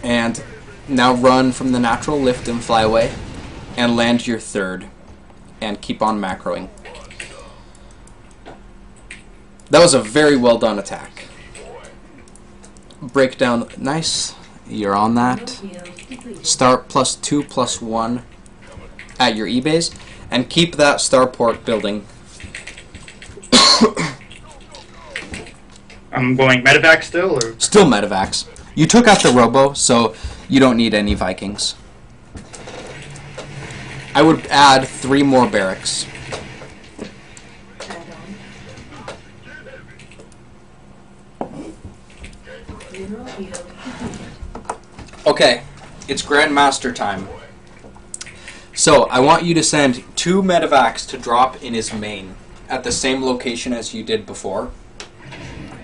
And now run from the natural, lift and fly away, and land your third, and keep on macroing. That was a very well done attack. Break down, nice, You're on Mineral that. field depleted. Start +2 +1 at your E-base, and keep that starport building. I'm going medevac still, or Still medevacs. You took out the robo, so you don't need any Vikings. I would add 3 more barracks. Add on. Mineral field depleted. Okay, it's Grandmaster time. So, I want you to send 2 medevacs to drop in his main at the same location as you did before,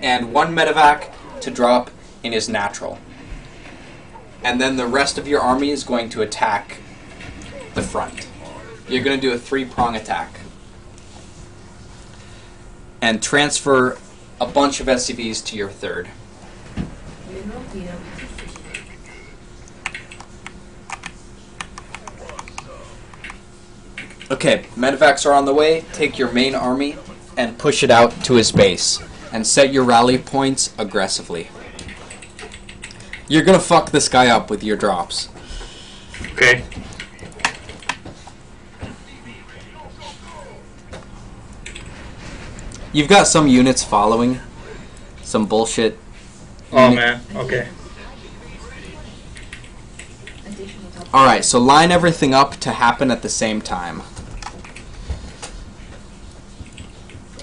and 1 medevac to drop in his natural. And then the rest of your army is going to attack the front. You're going to do a 3-prong attack. And transfer a bunch of SCVs to your third. Mineral field depleted. Okay, medevacs are on the way. Take your main army and push it out to his base. And set your rally points aggressively. You're gonna fuck this guy up with your drops. okay. You've got some units following. Some bullshit. Oh man. Okay. Additional top. Alright, so line everything up to happen at the same time.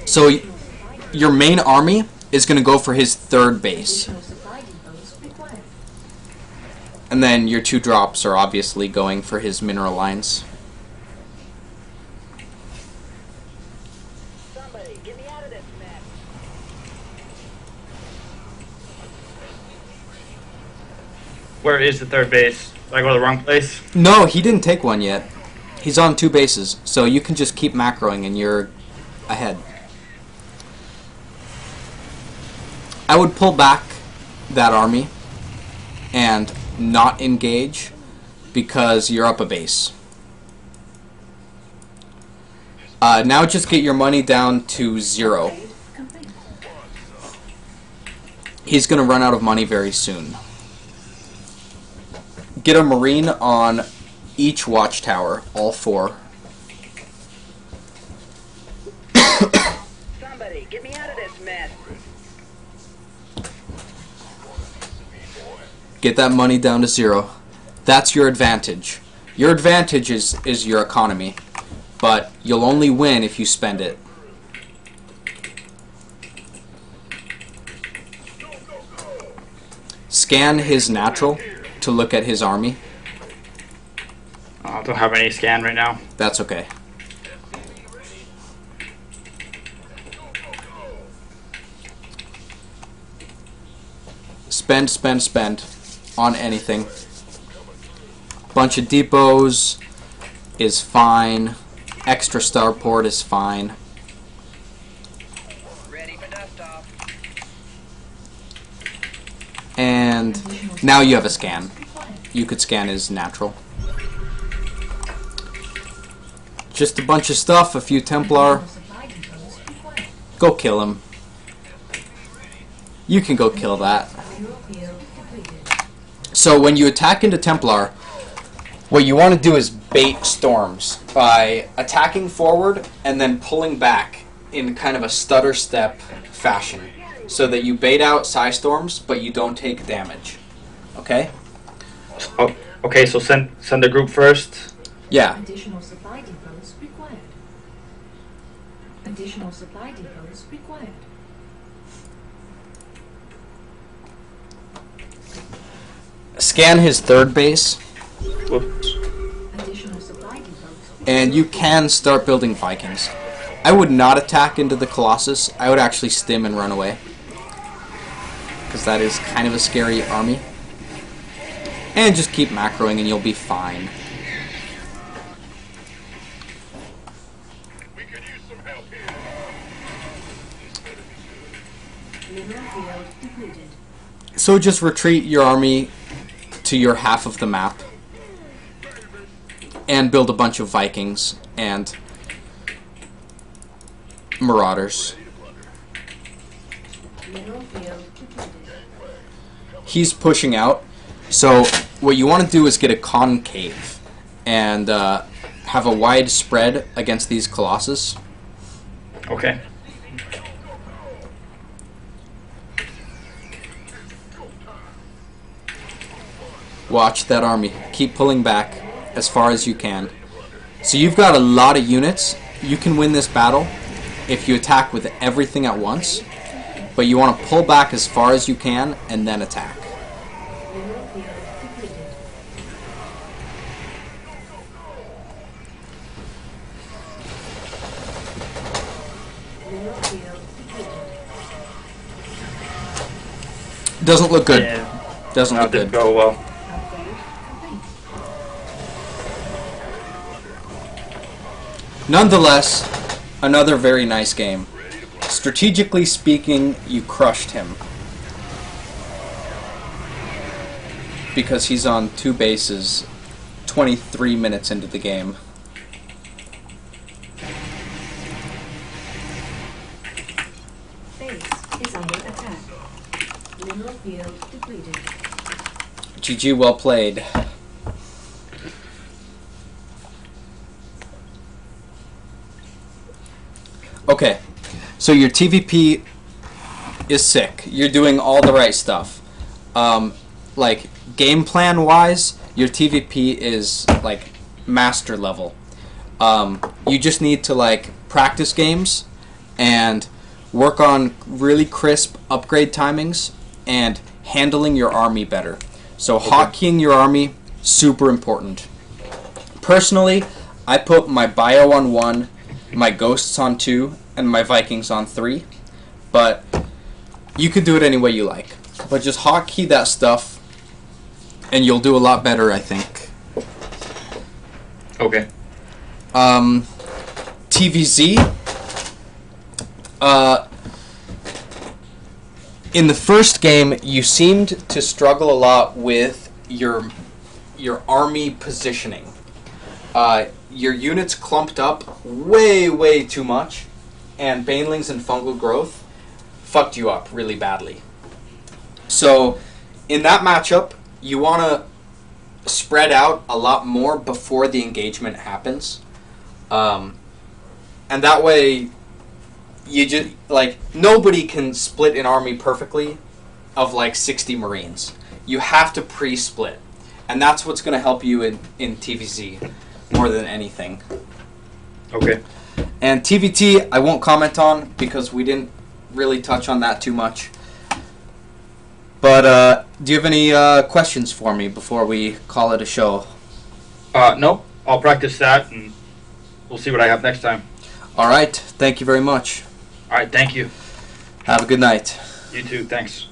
So your main army is gonna go for his third base. Additional supply depots required. And then your 2 drops are obviously going for his mineral lines. Somebody, get me out of this mess. Where is the third base? Did I go to the wrong place? No, he didn't take one yet. He's on 2 bases, so you can just keep macroing and you're ahead. I would pull back that army and not engage because you're up a base. Now just get your money down to 0. Upgrade complete. He's going to run out of money very soon. Get a Marine on each watchtower, all 4. Somebody, get me out of this mess. Get that money down to 0. That's your advantage. Your advantage is your economy, but you'll only win if you spend it. Scan his natural to look at his army. I don't have any scan right now. That's okay. Spend on anything. Bunch of depots is fine. Extra starport is fine. Ready for dust off. And now you have a scan. You could scan his natural. Just a bunch of stuff, a few Templar. Additional supply depots required. Go kill him. You can go kill that. Mineral field depleted. So when you attack into Templar, what you want to do is bait storms by attacking forward and then pulling back in kind of a stutter step fashion, so that you bait out psi storms but you don't take damage. Okay? Oh, okay. So send the group first. Yeah. Additional supply depots required. Additional supply depots required. Scan his third base, Whoops. Additional supply depots. and you can start building Vikings. I would not attack into the Colossus. I would actually stim and run away, because that is kind of a scary army. And just keep macroing and you'll be fine. Mineral field depleted. So just retreat your army to your half of the map and build a bunch of Vikings and Marauders. Mineral field depleted. He's pushing out. So what you want to do is get a concave and have a wide spread against these colossus. Okay. Watch that army. Keep pulling back as far as you can. So you've got a lot of units. You can win this battle if you attack with everything at once, but you want to pull back as far as you can and then attack. Mineral field depleted. Mineral field depleted. Doesn't look good. Yeah, Doesn't look didn't good. go well. Upgrade complete. Nonetheless, another very nice game. Strategically speaking, you crushed him. Because he's on 2 bases 23 minutes into the game. Base is under attack. Mineral field depleted. GG, well played. Okay, so your TVP is sick. You're doing all the right stuff. Like, game plan wise, your TVP is like master level. You just need to like practice games and work on really crisp upgrade timings and handling your army better. So hotkeying your army, super important. Personally, I put my bio on 1, my ghosts on 2, and my Vikings on 3. But you can do it any way you like. But just hotkey that stuff and you'll do a lot better, I think. Okay. TVZ. In the first game, you seemed to struggle a lot with your army positioning. Your units clumped up way too much, and banelings and fungal growth fucked you up really badly. So, in that matchup, you want to spread out a lot more before the engagement happens. And that way, you just, like, nobody can split an army perfectly of, like, 60 Marines. You have to pre-split. And that's what's going to help you in TVZ more than anything. Okay. And TVT, I won't comment on because we didn't really touch on that too much. But do you have any questions for me before we call it a show? No, I'll practice that, and we'll see what I have next time. All right. Thank you very much. All right, thank you. Have a good night. You too, thanks.